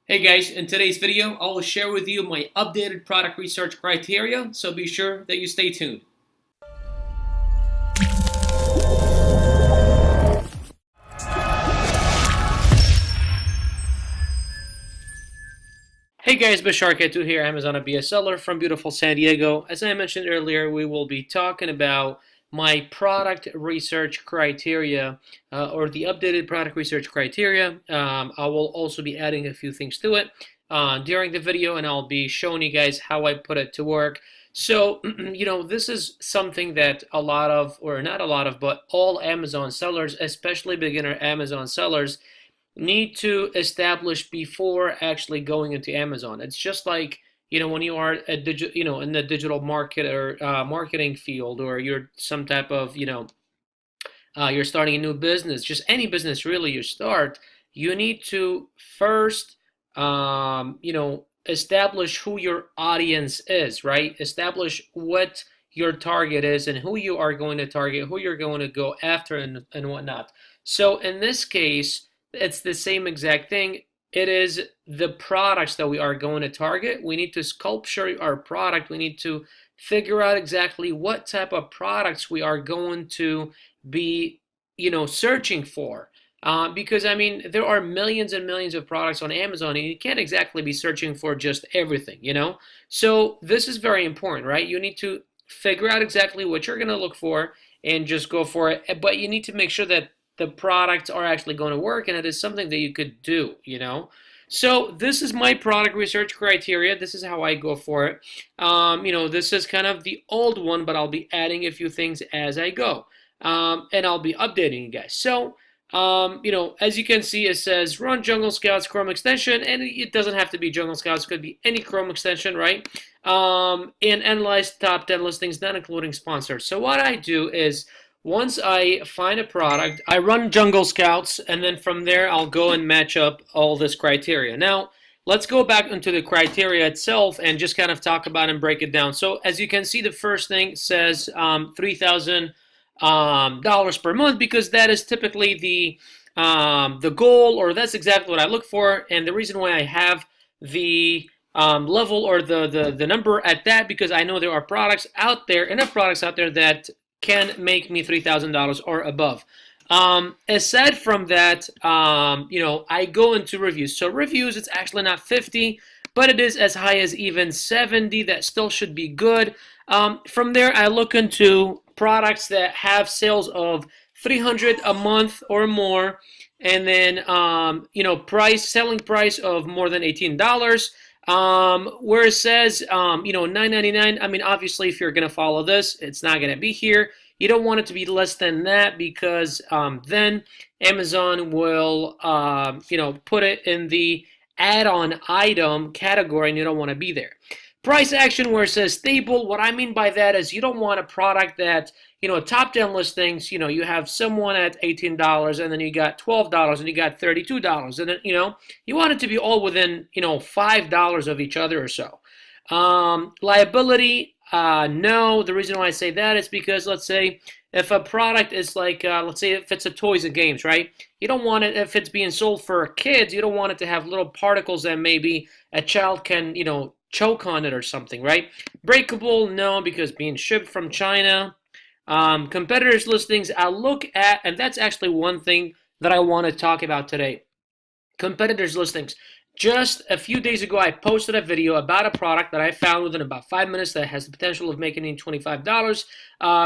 Hey guys, in today's video, I will share with you my updated product research criteria, so be sure that you stay tuned. Hey guys, Bashark2 here, Amazon FBA seller from beautiful San Diego. As I mentioned earlier, we will be talking about my product research criteria or the updated product research criteria. I will also be adding a few things to it during the video, and I'll be showing you guys how I put it to work. So, this is something that a lot of, or not a lot of, but all Amazon sellers, especially beginner Amazon sellers, need to establish before actually going into Amazon. It's just like, when you are a in the digital market or marketing field, or you're some type of, you're starting a new business, just any business really you start, you need to first, establish who your audience is, right? Establish what your target is and who you are going to target, who you're going to go after, and whatnot. So in this case, it's the same exact thing. It is the products that we are going to target. We need to sculpture our product. We need to figure out exactly what type of products we are going to be, searching for. Because I mean, there are millions and millions of products on Amazon, and you can't exactly be searching for just everything, So this is very important, right? You need to figure out exactly what you're going to look for and just go for it. But you need to make sure that the products are actually going to work and it is something that you could do, So this is my product research criteria. This is how I go for it. This is kind of the old one, but I'll be adding a few things as I go. And I'll be updating you guys. So, as you can see, it says run Jungle Scouts Chrome extension, and it doesn't have to be Jungle Scouts. It could be any Chrome extension, right? And analyze top 10 listings, not including sponsors. So what I do is, once I find a product, I run Jungle Scouts, and then from there I'll go and match up all this criteria. Now, let's go back into the criteria itself and just kind of talk about and break it down. So as you can see, the first thing says $3,000 per month, because that is typically the goal, or that's exactly what I look for. And the reason why I have the level or the number at that, because I know there are products out there, enough products out there that can make me $3,000 or above. Aside from that, I go into reviews. So reviews, it's actually not 50, but it is as high as even 70. That still should be good. From there, I look into products that have sales of 300 a month or more, and then selling price of more than $18. Where it says, $9.99, I mean, obviously, if you're going to follow this, it's not going to be here. You don't want it to be less than that, because then Amazon will, put it in the add-on item category, and you don't want to be there. Price action, where it says stable, what I mean by that is you don't want a product that, top 10 listings, you have someone at $18, and then you got $12, and you got $32, and then, you want it to be all within, $5 of each other or so. Liability, no. The reason why I say that is because, let's say, if a product is like, let's say if it's a toys and games, right? You don't want it, if it's being sold for kids, you don't want it to have little particles that maybe a child can, choke on it or something, right? Breakable, no, because being shipped from China. Competitors listings, I look at, and that's actually one thing that I want to talk about today. Competitors listings. Just a few days ago, I posted a video about a product that I found within about 5 minutes that has the potential of making me $25.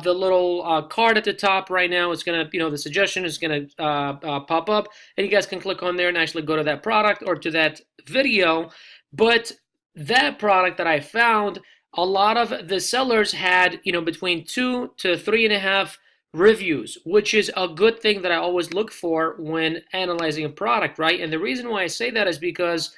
The little card at the top right now is going to, the suggestion is going to pop up, and you guys can click on there and actually go to that product or to that video. But that product that I found, a lot of the sellers had, between 2 to 3.5 reviews, which is a good thing that I always look for when analyzing a product, right? And the reason why I say that is because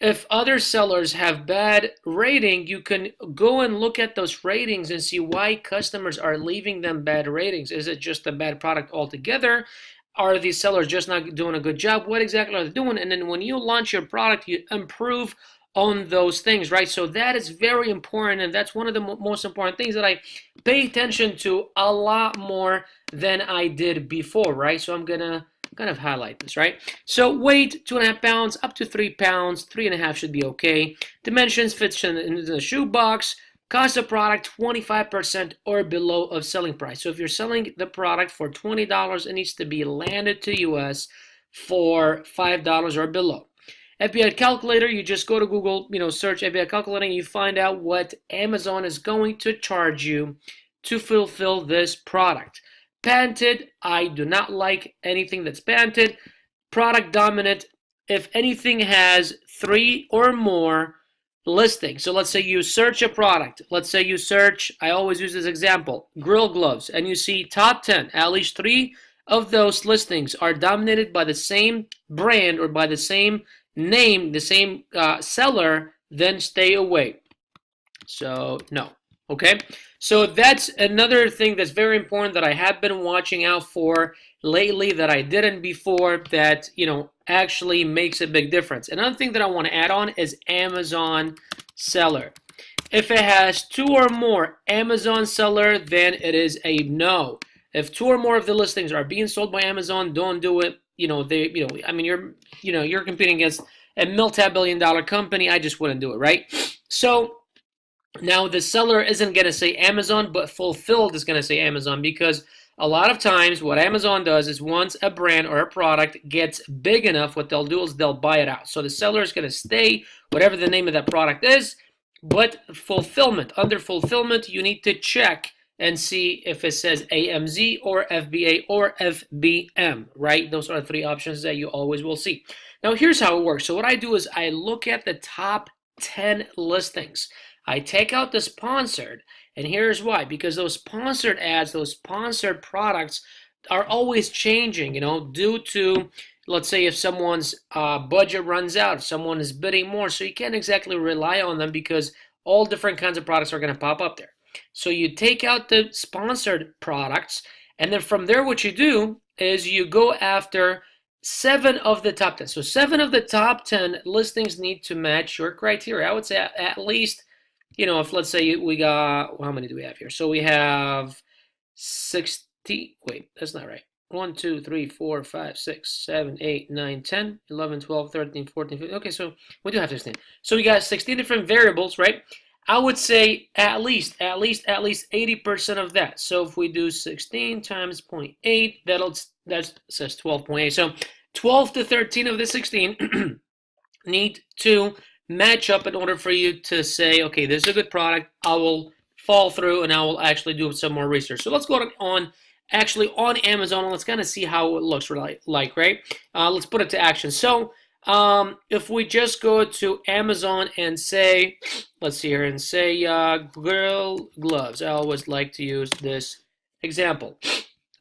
if other sellers have bad rating, you can go and look at those ratings and see why customers are leaving them bad ratings. Is it just a bad product altogether? Are these sellers just not doing a good job? What exactly are they doing? And then when you launch your product, you improve on those things, right? So that is very important, and that's one of the most important things that I pay attention to a lot more than I did before, right? So I'm gonna kind of highlight this, right? So weight, 2.5 pounds, up to 3 pounds, 3.5 should be okay. Dimensions fits in the shoe box. Cost of product, 25% or below of selling price. So if you're selling the product for $20, it needs to be landed to US for $5 or below. FBA calculator, you just go to Google, search FBA calculator, and you find out what Amazon is going to charge you to fulfill this product. Patented, I do not like anything that's patented. Product dominant, if anything has 3 or more listings. So let's say you search a product. Let's say you search, I always use this example, grill gloves, and you see top 10, at least 3 of those listings are dominated by the same brand or by the same name, the same seller, then stay away. So no. Okay, so that's another thing that's very important that I have been watching out for lately that I didn't before, that actually makes a big difference. Another thing that I want to add on is Amazon seller. If it has 2 or more Amazon seller, then it is a no. If 2 or more of the listings are being sold by Amazon, don't do it. You're competing against a multi-billion-dollar company. I just wouldn't do it, right? So now the seller isn't going to say Amazon, but fulfilled is going to say Amazon, because a lot of times what Amazon does is once a brand or a product gets big enough, what they'll do is they'll buy it out. So the seller is going to stay whatever the name of that product is, but fulfillment, under fulfillment, you need to check and see if it says AMZ or FBA or FBM, right? Those are the 3 options that you always will see. Now here's how it works. So what I do is I look at the top 10 listings. I take out the sponsored, and here's why. Because those sponsored ads, those sponsored products are always changing, due to, let's say, if someone's budget runs out, if someone is bidding more. So you can't exactly rely on them because all different kinds of products are going to pop up there. So you take out the sponsored products, and then from there what you do is you go after 7 of the top 10. So 7 of the top 10 listings need to match your criteria. I would say at least, if let's say we got, how many do we have here? So we have 60, wait, that's not right. 1, 2, 3, 4, 5, 6, 7, 8, 9, 10, 11, 12, 13, 14, 15. Okay, so we do have 16. So we got 16 different variables, right? I would say at least 80% of that. So if we do 16 times 0.8, that says 12.8. So 12 to 13 of the 16 need to match up in order for you to say, okay, this is a good product. I will fall through and I will actually do some more research. So let's go on Amazon, and let's kind of see how it looks like, right? Let's put it to action. So if we just go to Amazon and say, let's see here, and say grill gloves. I always like to use this example.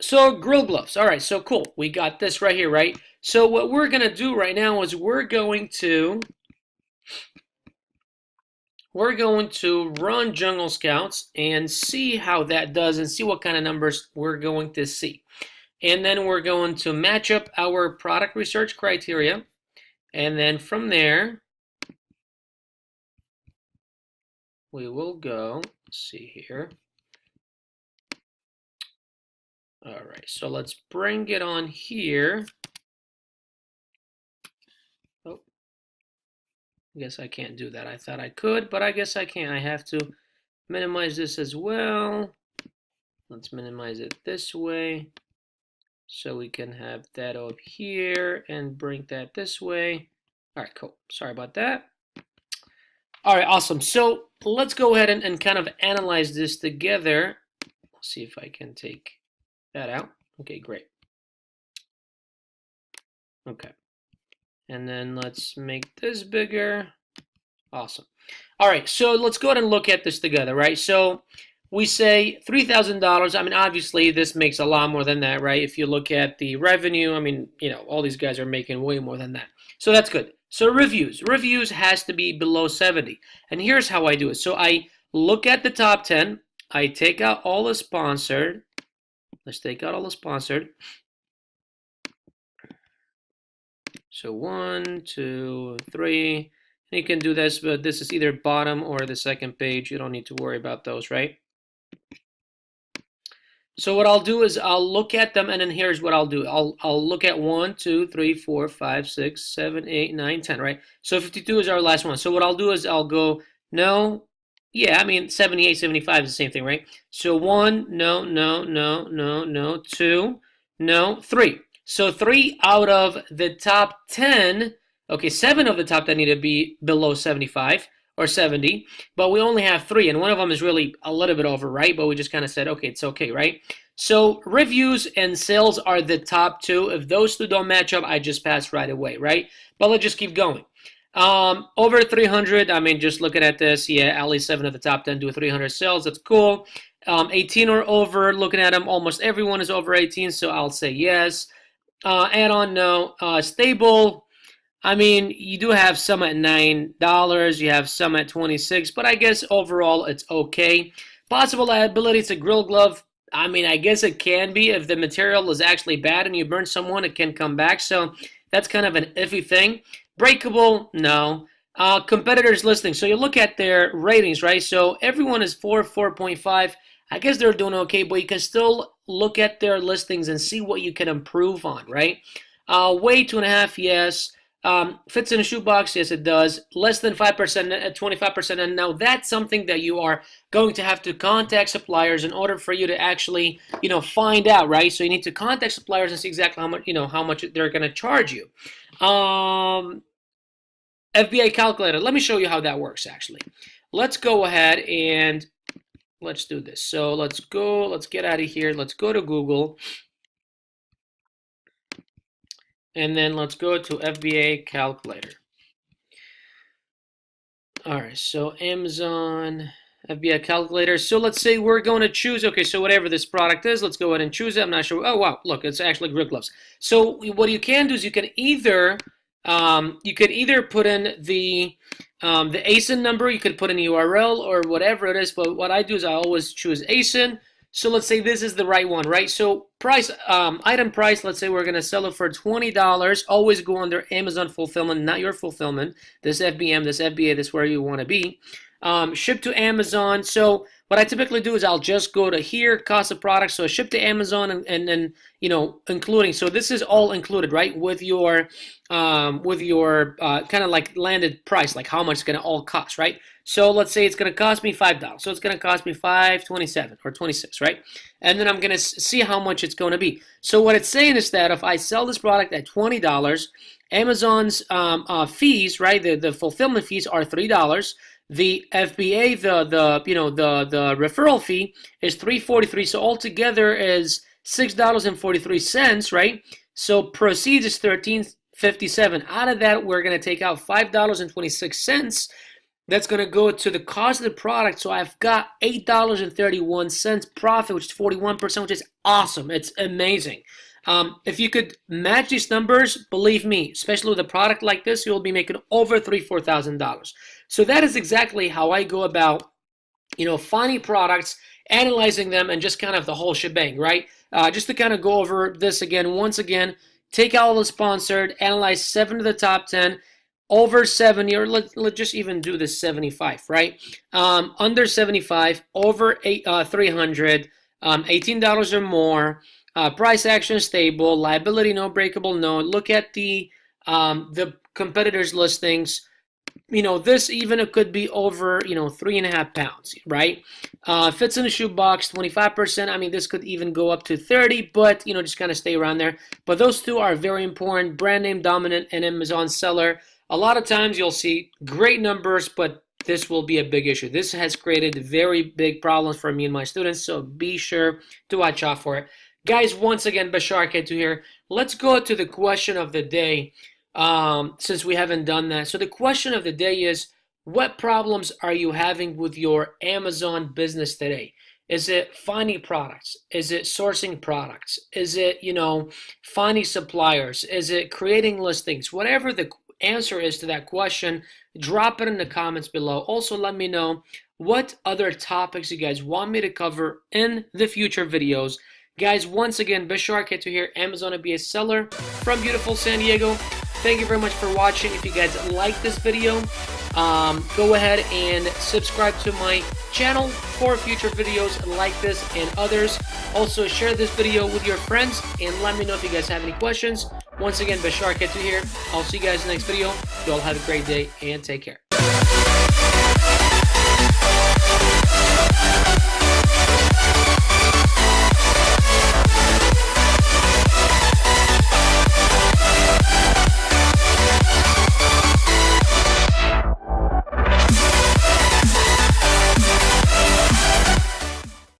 So grill gloves. All right, so cool. We got this right here, right? So what we're going to do right now is we're going to run Jungle Scouts and see how that does and see what kind of numbers we're going to see. And then we're going to match up our product research criteria. And then from there, we will go, see here. All right, so let's bring it on here. Oh, I guess I can't do that. I thought I could, but I guess I can't. I have to minimize this as well. Let's minimize it this way so we can have that up here and bring that this way. All right, cool. Sorry about that. All right, awesome. So let's go ahead and kind of analyze this together. Let's see if I can take that out. Okay, great. Okay. And then let's make this bigger. Awesome. All right, so let's go ahead and look at this together, right? So we say $3,000. I mean, obviously, this makes a lot more than that, right? If you look at the revenue, I mean, all these guys are making way more than that. So that's good. So reviews has to be below 70. And here's how I do it. So I look at the top 10. I take out all the sponsored. Let's take out all the sponsored. So 1, 2, 3. And you can do this, but this is either bottom or the second page. You don't need to worry about those, right? So what I'll do is I'll look at them, and then here's what I'll do. I'll look at 1, 2, 3, 4, 5, 6, 7, 8, 9, 10, right? So 52 is our last one. So what I'll do is I'll go, no, yeah, I mean 78, 75 is the same thing, right? So 1, no, no, no, no, no, 2, no, 3. So 3 out of the top 10, okay, 7 of the top 10 need to be below 75 or 70, but we only have 3, and one of them is really a little bit over, right? But we just kind of said, okay, it's okay, right? So reviews and sales are the top 2. If those 2 don't match up, I just pass right away, right? But let's just keep going. Over 300, I mean, just looking at this, yeah, at least 7 of the top 10 do 300 sales. That's cool. 18 or over, looking at them, almost everyone is over 18, so I'll say yes. Add-on, no. Stable, I mean, you do have some at $9, you have some at $26, but I guess overall it's okay. Possible liability, it's a grill glove. I mean, I guess it can be. If the material is actually bad and you burn someone, it can come back. So that's kind of an iffy thing. Breakable, no. Competitors listing. So you look at their ratings, right? So everyone is 4, 4.5. I guess they're doing okay, but you can still look at their listings and see what you can improve on, right? Weight 2.5, yes. Fits in a shoebox, yes it does. Less than 5% at 25%, and now that's something that you are going to have to contact suppliers in order for you to actually, find out, right? So you need to contact suppliers and see exactly how much they're going to charge you. FBA calculator. Let me show you how that works actually. Let's go ahead and let's do this. So let's get out of here. Let's go to Google. And then let's go to FBA calculator. All right, so Amazon FBA calculator. So let's say we're going to choose, okay, so whatever this product is, let's go ahead and choose it. I'm not sure. Oh, wow, look, it's actually grip gloves. So what you can do is you can either put in the ASIN number, you could put in a URL or whatever it is, but what I do is I always choose ASIN. So let's say this is the right one, right? So price, item price, let's say we're going to sell it for $20. Always go under Amazon fulfillment, not your fulfillment. This FBM, this FBA, this is where you want to be. Ship to Amazon. So what I typically do is I'll just go to here, cost of product. So ship to Amazon and then, including, so this is all included, right? With your kind of like landed price, like how much it's going to all cost, right? So let's say it's going to cost me $5. So it's going to cost me $5.27 or 26, right? And then I'm going to see how much it's going to be. So what it's saying is that if I sell this product at $20, Amazon's fees, right? The fulfillment fees are $3. The FBA, the referral fee is $3.43. So altogether is $6.43, right? So proceeds is $13.57. Out of that, we're going to take out $5.26. That's going to go to the cost of the product. So I've got $8.31 profit, which is 41%, which is awesome. It's amazing. If you could match these numbers, believe me, especially with a product like this, you'll be making over $4,000. So that is exactly how I go about, finding products, analyzing them, and just kind of the whole shebang, right? Just to kind of go over this again, once again, take out all the sponsored, analyze 7 of the top 10, over 70, or let's just even do this 75, right? Under 75, over 300, $18 or more, price action stable, liability no, breakable no. Look at the competitors' listings. This even it could be over 3.5 pounds, right? Fits in a shoebox, 25%. I mean, this could even go up to 30, but just kind of stay around there. But those 2 are very important: brand name dominant and Amazon seller. A lot of times you'll see great numbers, but this will be a big issue. This has created very big problems for me and my students, so be sure to watch out for it. Guys, once again, Bashar Ketu here. Let's go to the question of the day, since we haven't done that. So the question of the day is, what problems are you having with your Amazon business today? Is it finding products? Is it sourcing products? Is it, finding suppliers? Is it creating listings? Whatever the answer is to that question, drop it in the comments below. Also, let me know what other topics you guys want me to cover in the future videos. Guys, once again, Bashar Ketu here, Amazon FBA seller from beautiful San Diego. Thank you very much for watching. If you guys like this video, go ahead and subscribe to my channel for future videos like this and others. Also, share this video with your friends and let me know if you guys have any questions. Once again, Bashar Ketu here. I'll see you guys in the next video. You all have a great day and take care.